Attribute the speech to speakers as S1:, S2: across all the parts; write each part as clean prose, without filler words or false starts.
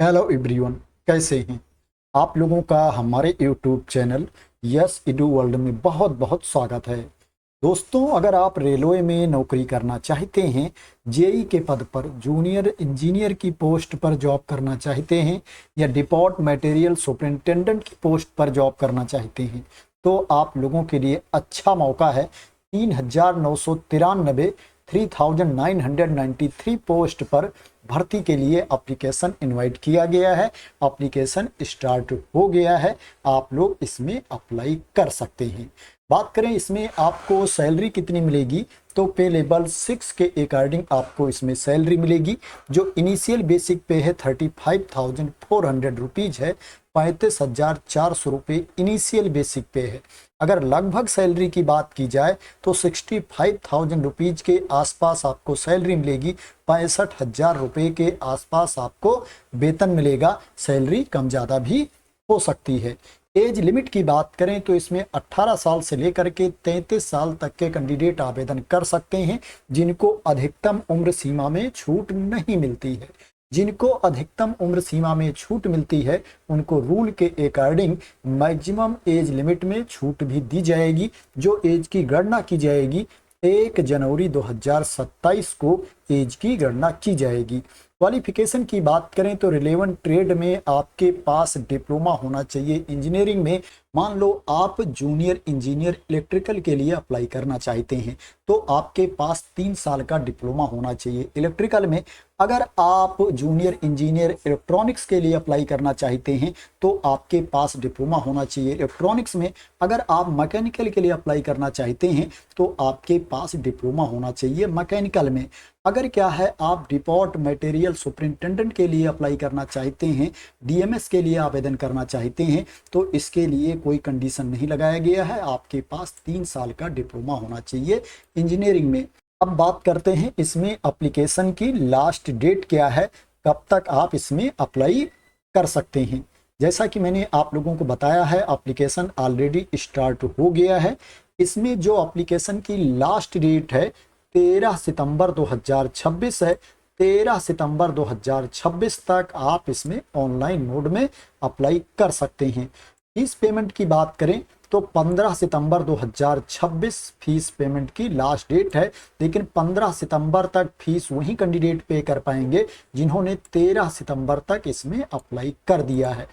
S1: Hello everyone, कैसे हैं आप लोगों का हमारे यूट्यूब चैनल यस इडू वर्ल्ड में बहुत बहुत स्वागत है। दोस्तों, अगर आप रेलवे में नौकरी करना चाहते हैं, जेई के पद पर जूनियर इंजीनियर की पोस्ट पर जॉब करना चाहते हैं या डिपोट मटेरियल सुपरिंटेंडेंट की पोस्ट पर जॉब करना चाहते हैं, तो आप लोगों के लिए अच्छा मौका है। 3993 3993 पोस्ट पर भर्ती के लिए एप्लीकेशन इनवाइट किया गया है। एप्लीकेशन स्टार्ट हो गया है, आप लोग इसमें अप्लाई कर सकते हैं। बात करें इसमें आपको सैलरी कितनी मिलेगी, तो पे लेवल 6 के अकॉर्डिंग आपको इसमें सैलरी मिलेगी। जो इनिशियल बेसिक पे है 35,400 रुपीज़ है, 35,400 रुपये इनिशियल बेसिक पे है। अगर लगभग सैलरी की बात की जाए तो 65,000 रुपीज़ के आसपास आपको सैलरी मिलेगी। 65,000 रुपये के आसपास आपको वेतन मिलेगा। सैलरी कम ज़्यादा भी हो सकती है। एज लिमिट की बात करें तो इसमें 18 साल से लेकर के 33 साल तक के कैंडिडेट आवेदन कर सकते हैं, जिनको अधिकतम उम्र सीमा में छूट नहीं मिलती है। जिनको अधिकतम उम्र सीमा में छूट मिलती है उनको रूल के अकॉर्डिंग मैक्सिमम एज लिमिट में छूट भी दी जाएगी। जो एज की गणना की जाएगी 1 जनवरी 2027 को एज की गणना की जाएगी। क्वालिफिकेशन की बात करें तो रिलेवेंट ट्रेड में आपके पास डिप्लोमा होना चाहिए। इंजीनियरिंग में मान लो आप जूनियर इंजीनियर इलेक्ट्रिकल के लिए अप्लाई करना चाहते हैं तो आपके पास 3 साल का डिप्लोमा होना चाहिए इलेक्ट्रिकल में। अगर आप जूनियर इंजीनियर इलेक्ट्रॉनिक्स के लिए अप्लाई करना चाहते हैं तो आपके पास डिप्लोमा होना चाहिए इलेक्ट्रॉनिक्स में। अगर आप मैकेनिकल के लिए अप्लाई करना चाहते हैं तो आपके पास डिप्लोमा होना चाहिए मैकेनिकल में। अगर क्या है आप डिपोट मटेरियल सुपरिंटेंडेंट के लिए अप्लाई करना चाहते हैं, डीएमएस के लिए आवेदन करना चाहते हैं, तो इसके लिए कोई कंडीशन नहीं लगाया गया है। आपके पास 3 साल का डिप्लोमा होना चाहिए इंजीनियरिंग में। अब बात करते हैं इसमें एप्लीकेशन की लास्ट डेट क्या है, कब तक आप इसमें अप्लाई कर सकते हैं। जैसा कि मैंने आप लोगों को बताया है, एप्लीकेशन ऑलरेडी स्टार्ट हो गया है। इसमें जो एप्लीकेशन की लास्ट डेट है 13 सितंबर 2026 है। 13 सितंबर 2026 तक आप इसमें ऑनलाइन मोड में अप्लाई कर सकते हैं। फीस पेमेंट की बात करें तो 15 सितंबर 2026 फीस पेमेंट की लास्ट डेट है, लेकिन 15 सितंबर तक फीस वही कैंडिडेट पे कर पाएंगे जिन्होंने 13 सितंबर तक इसमें अप्लाई कर दिया है।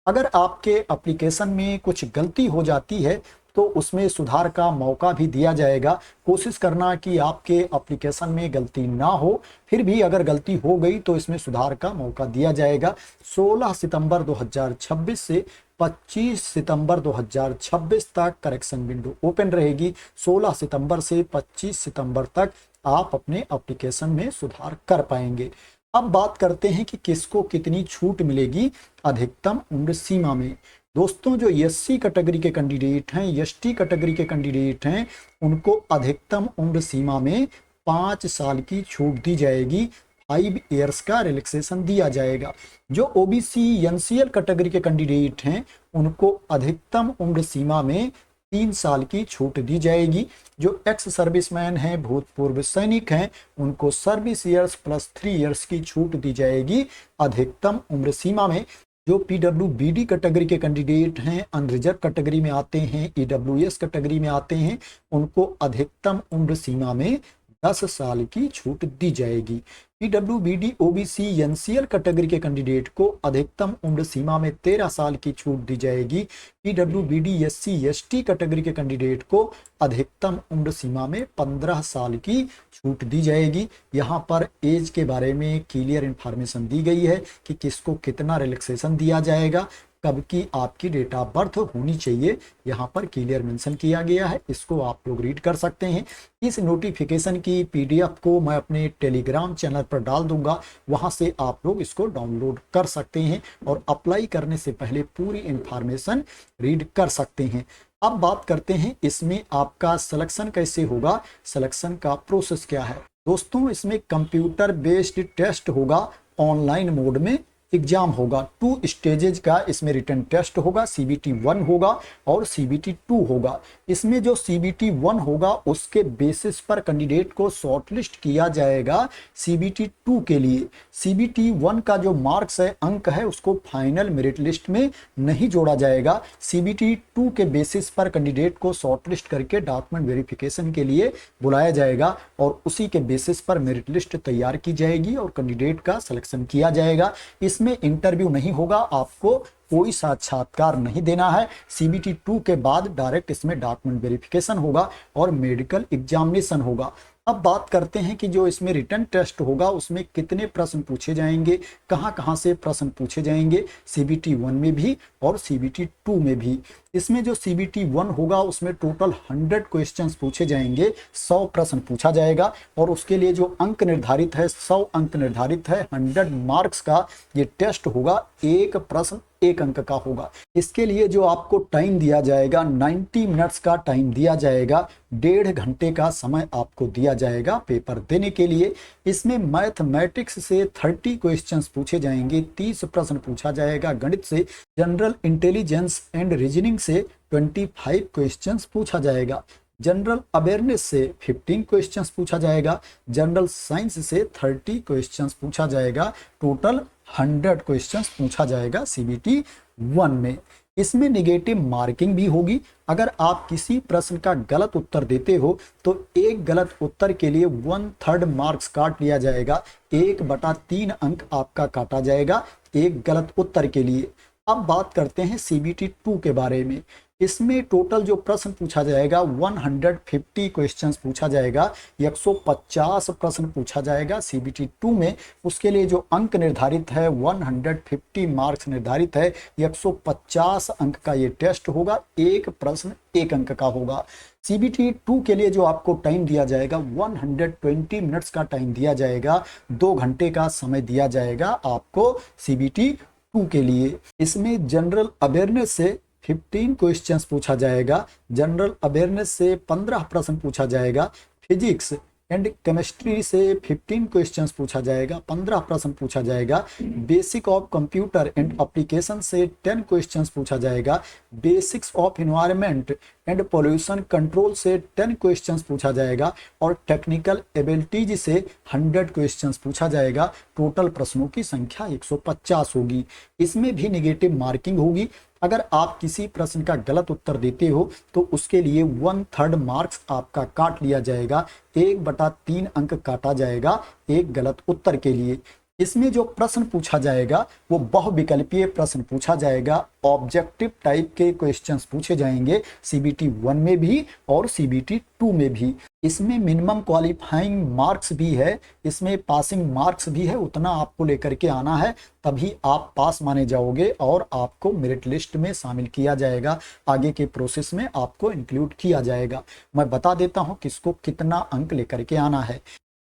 S1: अगर आपके एप्लीकेशन में कुछ गलती हो जाती है तो उसमें सुधार का मौका भी दिया जाएगा। कोशिश करना कि आपके एप्लीकेशन में गलती ना हो, फिर भी अगर गलती हो गई तो इसमें सुधार का मौका दिया जाएगा। 16 सितंबर 2026 से 25 सितंबर 2026 तक करेक्शन विंडो ओपन रहेगी। 16 सितंबर से 25 सितंबर तक आप अपने एप्लीकेशन में सुधार कर पाएंगे। अब बात करते हैं कि किसको कितनी छूट मिलेगी अधिकतम उम्र सीमा में। दोस्तों, जो एससी कैटेगरी के कैंडिडेट हैं, एसटी कैटेगरी के कैंडिडेट हैं, उनको अधिकतम उम्र सीमा में 5 साल की छूट दी जाएगी। 5 ईयर्स का रिलैक्सेशन दिया जाएगा। जो ओबीसी एनसीएल कैटेगरी के कैंडिडेट हैं उनको अधिकतम उम्र सीमा में 3 साल की छूट दी जाएगी। जो एक्स सर्विसमैन हैं, भूतपूर्व सैनिक हैं, उनको सर्विस ईयर्स प्लस 3 ईयर्स की छूट दी जाएगी अधिकतम उम्र सीमा में। जो पीडब्ल्यूबीडी कैटेगरी के कैंडिडेट हैं, अनरिजर्व कैटेगरी में आते हैं, ईडब्ल्यूएस कैटेगरी में आते हैं, उनको अधिकतम उम्र सीमा में 10 साल की छूट दी जाएगी। पीडब्ल्यूबीडी ओबीसी एनसीएल कैटेगरी के कैंडिडेट को अधिकतम उम्र सीमा में 13 साल की छूट दी जाएगी। पीडब्ल्यूबीडी एससी एसटी कैटेगरी के कैंडिडेट को अधिकतम उम्र सीमा में 15 साल की छूट दी जाएगी। यहाँ पर एज के बारे में क्लियर इंफॉर्मेशन दी गई है कि किसको कितना रिलैक्सेशन दिया जाएगा, कब की आपकी डेट ऑफ बर्थ होनी चाहिए, यहाँ पर क्लियर मेंशन किया गया है। इसको आप लोग रीड कर सकते हैं। इस नोटिफिकेशन की पीडीएफ को मैं अपने टेलीग्राम चैनल पर डाल दूंगा, वहां से आप लोग इसको डाउनलोड कर सकते हैं और अप्लाई करने से पहले पूरी इंफॉर्मेशन रीड कर सकते हैं। अब बात करते हैं इसमें आपका सिलेक्शन कैसे होगा, सिलेक्शन का प्रोसेस क्या है। दोस्तों, इसमें कंप्यूटर बेस्ड टेस्ट होगा ऑनलाइन मोड में। एग्जाम होगा। 2 स्टेजेज का इसमें रिटन टेस्ट होगा, CBT 1 होगा और CBT 2 होगा। इसमें जो CBT 1 होगा उसके बेसिस पर कैंडिडेट को शॉर्टलिस्ट किया जाएगा CBT 2 के लिए। CBT 1 का जो मार्क्स है, अंक है, उसको फाइनल मेरिट लिस्ट में नहीं जोड़ा जाएगा। CBT 2 के बेसिस पर कैंडिडेट को शॉर्टलिस्ट करके डॉक्यूमेंट वेरिफिकेशन के लिए बुलाया जाएगा और उसी के बेसिस पर मेरिट लिस्ट तैयार की जाएगी और कैंडिडेट का सिलेक्शन किया जाएगा। इसमें इंटरव्यू नहीं होगा, आपको कोई साक्षात्कार नहीं देना है। CBT 2 के बाद डायरेक्ट इसमें डॉक्यूमेंट वेरिफिकेशन होगा और मेडिकल एग्जामिनेशन होगा। अब बात करते हैं कि जो इसमें रिटन टेस्ट होगा उसमें कितने प्रश्न पूछे जाएंगे, कहां से प्रश्न पूछे जाएंगे, CBT 1 में भी और CBT 2 में भी। इसमें जो CBT 1 होगा उसमें टोटल 100 क्वेश्चंस पूछे जाएंगे, 100 प्रश्न पूछा जाएगा और उसके लिए जो अंक निर्धारित है, 100 अंक निर्धारित है। 100 मार्क्स का ये टेस्ट होगा, एक प्रश्न 1 अंक का होगा। इसके लिए जो आपको टाइम दिया जाएगा, 90 मिनट्स का टाइम दिया जाएगा, 1.5 घंटे का समय आपको दिया जाएगा पेपर देने के लिए। इसमें मैथमेटिक्स से 30 क्वेश्चंस पूछे जाएंगे, 30 प्रश्न पूछा जाएगा। गणित से, जनरल इंटेलिजेंस एंड रीजनिंग से 25 क्वेश्चंस पूछा जाएगा। जनरल अवेयरनेस से 15 क्वेश्चंस पूछा जाएगा। जनरल साइंस से 30 क्वेश्चंस पूछा जाएगा। टोटल 100 क्वेश्चंस पूछा जाएगा CBT 1 में। इसमें निगेटिव मार्किंग भी होगी। अगर आप किसी प्रश्न का गलत उत्तर देते हो तो एक गलत उत्तर के लिए 1/3 मार्क्स काट लिया जाएगा, 1/3 अंक आपका काटा जाएगा एक गलत उत्तर के लिए। अब बात करते हैं CBT 2 के बारे में। इसमें टोटल जो प्रश्न पूछा जाएगा 150 क्वेश्चंस पूछा जाएगा, 150 प्रश्न पूछा जाएगा CBT 2 में। उसके लिए जो अंक निर्धारित है 150 मार्क्स निर्धारित है, 150 अंक का ये टेस्ट होगा, एक प्रश्न 1 अंक का होगा। CBT 2 के लिए जो आपको टाइम दिया जाएगा 120 मिनट्स का टाइम दिया जाएगा, 2 घंटे का समय दिया जाएगा आपको CBT 2 के लिए। इसमें जनरल अवेयरनेस से 15 क्वेश्चंस पूछा जाएगा, जनरल अवेयरनेस से 15 प्रश्न पूछा जाएगा। फिजिक्स एंड केमिस्ट्री से 15 क्वेश्चंस पूछा जाएगा, 15 प्रश्न पूछा जाएगा। Basic of computer and application से 10 क्वेश्चंस पूछा जाएगा। Basics of environment and pollution control से 10 क्वेश्चंस पूछा जाएगा और टेक्निकल एबिलिटीज से 100 क्वेश्चंस पूछा जाएगा। टोटल प्रश्नों की संख्या 150 होगी। इसमें भी निगेटिव मार्किंग होगी। अगर आप किसी प्रश्न का गलत उत्तर देते हो तो उसके लिए 1/3 मार्क्स आपका काट लिया जाएगा, 1/3 अंक काटा जाएगा एक गलत उत्तर के लिए। इसमें जो प्रश्न पूछा जाएगा वो बहुविकल्पीय प्रश्न पूछा जाएगा, ऑब्जेक्टिव टाइप के क्वेश्चंस पूछे जाएंगे CBT 1 में भी और CBT 2 में भी। इसमें मिनिमम क्वालिफाइंग मार्क्स भी है, इसमें पासिंग मार्क्स भी है, उतना आपको लेकर के आना है तभी आप पास माने जाओगे और आपको मेरिट लिस्ट में शामिल किया जाएगा, आगे के प्रोसेस में आपको इंक्लूड किया जाएगा। मैं बता देता हूँ किसको कितना अंक लेकर के आना है।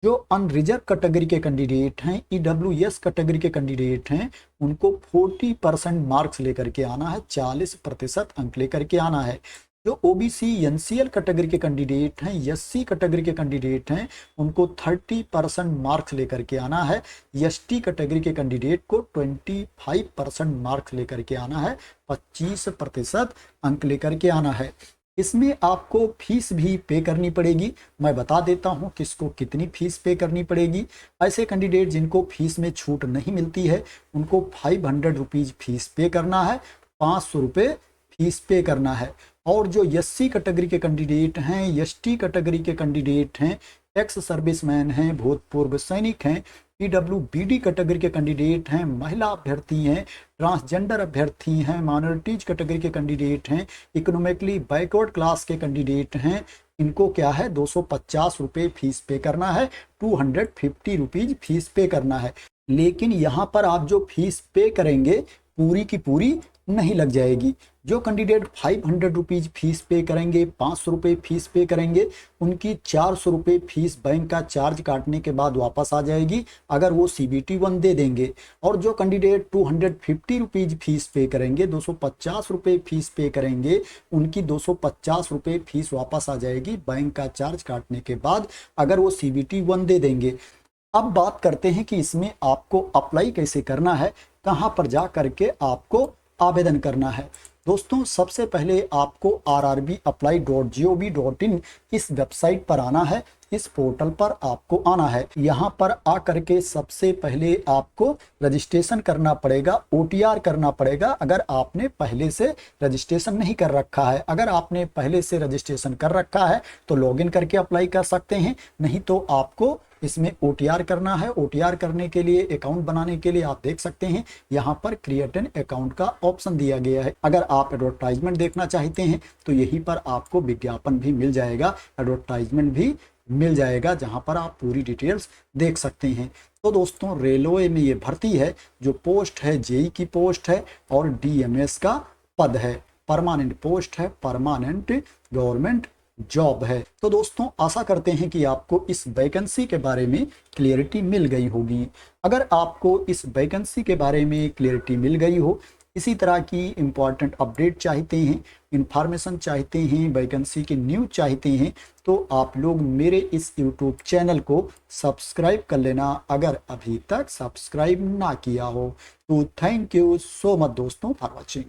S1: जो अनरिजर्व कैटेगरी के कैंडिडेट हैं, EWS कैटेगरी के कैंडिडेट हैं, उनको 40% मार्क्स लेकर के आना है, 40% अंक लेकर के आना है। जो OBC NCL कैटेगरी के कैंडिडेट हैं, SC कैटेगरी के कैंडिडेट हैं, उनको 30% मार्क्स लेकर के आना है। ST कैटेगरी के कैंडिडेट को 25% मार्क्स लेकर के आना है, 25% अंक लेकर के आना है। इसमें आपको फीस भी पे करनी पड़ेगी। मैं बता देता हूं किसको कितनी फीस पे करनी पड़ेगी। ऐसे कैंडिडेट जिनको फीस में छूट नहीं मिलती है उनको 500 रुपीज़ फीस पे करना है, 500 रुपये फीस पे करना है। और जो SC कैटेगरी के कैंडिडेट हैं, ST कैटेगरी के कैंडिडेट हैं, एक्स सर्विसमैन हैं, भूतपूर्व सैनिक हैं, PWBD कैटेगरी के कैंडिडेट हैं, महिला अभ्यर्थी हैं, ट्रांसजेंडर अभ्यर्थी हैं, माइनॉरिटीज कैटेगरी के कैंडिडेट हैं, इकोनॉमिकली बैकवर्ड क्लास के कैंडिडेट हैं, इनको क्या है 250 रुपये फीस पे करना है, 250 रुपीज़ फीस पे करना है। लेकिन यहाँ पर आप जो फीस पे करेंगे पूरी की पूरी नहीं लग जाएगी। जो कैंडिडेट 500 रुपीज़ फीस पे करेंगे, 500 रुपये फीस पे करेंगे, उनकी 400 रुपये फीस बैंक का चार्ज काटने के बाद वापस आ जाएगी अगर वो CBT 1 दे देंगे। और जो कैंडिडेट 250 रुपीज़ फीस पे करेंगे, 250 रुपये फीस पे करेंगे, उनकी 250 रुपये फीस वापस आ जाएगी बैंक का चार्ज काटने के बाद अगर वो CBT 1 दे देंगे। अब बात करते हैं कि इसमें आपको अप्लाई कैसे करना है। कहाँ पर जा करके आपको आवेदन करना है। दोस्तों सबसे पहले आपको rrbapply.gov.in इस वेबसाइट पर आना है, इस पोर्टल पर आपको आना है। यहाँ पर आकर के सबसे पहले आपको रजिस्ट्रेशन करना पड़ेगा, OTR करना पड़ेगा अगर आपने पहले से रजिस्ट्रेशन नहीं कर रखा है। अगर आपने पहले से रजिस्ट्रेशन कर रखा है तो लॉगिन करके अप्लाई कर सकते हैं, नहीं तो आपको इसमें OTR करना है। OTR करने के लिए, अकाउंट बनाने के लिए आप देख सकते हैं यहाँ पर क्रिएट एन अकाउंट का ऑप्शन दिया गया है। अगर आप एडवर्टाइजमेंट देखना चाहते हैं तो यहीं पर आपको विज्ञापन भी मिल जाएगा, एडवर्टाइजमेंट भी मिल जाएगा, जहां पर आप पूरी डिटेल्स देख सकते हैं। तो दोस्तों रेलवे में ये भर्ती है, जो पोस्ट है JEE की पोस्ट है और DMS का पद है, परमानेंट पोस्ट है, परमानेंट गवर्नमेंट जॉब है। तो दोस्तों आशा करते हैं कि आपको इस वैकेंसी के बारे में क्लियरिटी मिल गई होगी। अगर आपको इस वैकेंसी के बारे में क्लियरिटी मिल गई हो, इसी तरह की इम्पॉर्टेंट अपडेट चाहते हैं, इंफॉर्मेशन चाहते हैं, वैकेंसी की न्यूज चाहते हैं, तो आप लोग मेरे इस YouTube चैनल को सब्सक्राइब कर लेना अगर अभी तक सब्सक्राइब ना किया हो। तो थैंक यू सो मच दोस्तों फॉर वॉचिंग।